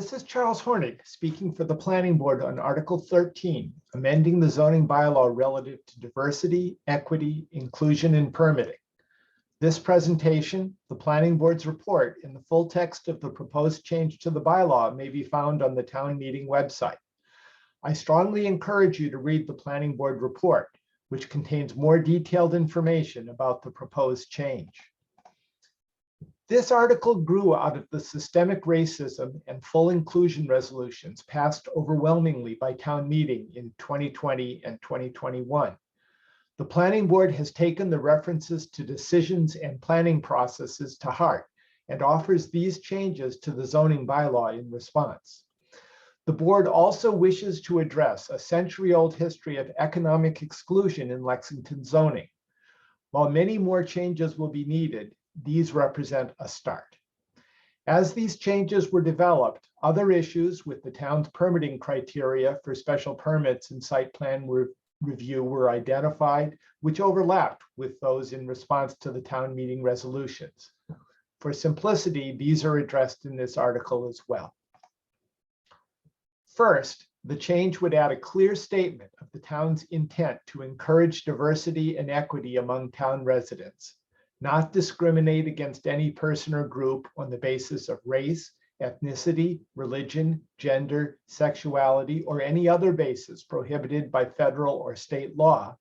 This is Charles Hornig speaking for the Planning Board on Article 13, amending the zoning bylaw relative to diversity, equity, inclusion, and permitting. This presentation, the Planning Board's report, and the full text of the proposed change to the bylaw may be found on the town meeting website. I strongly encourage you to read the Planning Board report, which contains more detailed information about the proposed change. This article grew out of the systemic racism and full inclusion resolutions passed overwhelmingly by town meeting in 2020 and 2021. The Planning Board has taken the references to decisions and planning processes to heart and offers these changes to the zoning bylaw in response. The board also wishes to address a century-old history of economic exclusion in Lexington zoning. While many more changes will be needed, these represent a start. As these changes were developed, other issues with the town's permitting criteria for special permits and site plan review were identified, which overlapped with those in response to the town meeting resolutions. For simplicity, these are addressed in this article as well. First, the change would add a clear statement of the town's intent to encourage diversity and equity among town residents, not discriminate against any person or group on the basis of race, ethnicity, religion, gender, sexuality, or any other basis prohibited by federal or state law,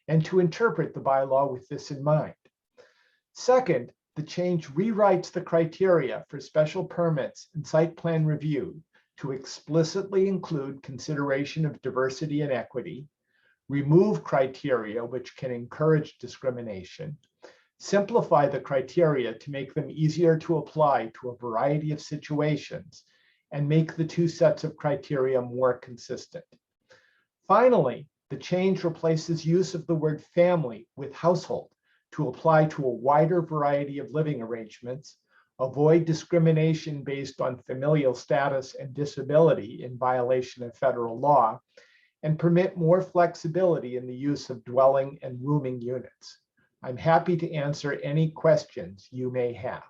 and to interpret the bylaw with this in mind. Second, the change rewrites the criteria for special permits and site plan review to explicitly include consideration of diversity and equity, remove criteria which can encourage discrimination, simplify the criteria to make them easier to apply to a variety of situations, and make the two sets of criteria more consistent. Finally, the change replaces use of the word family with household to apply to a wider variety of living arrangements, avoid discrimination based on familial status and disability in violation of federal law, and permit more flexibility in the use of dwelling and rooming units. I'm happy to answer any questions you may have.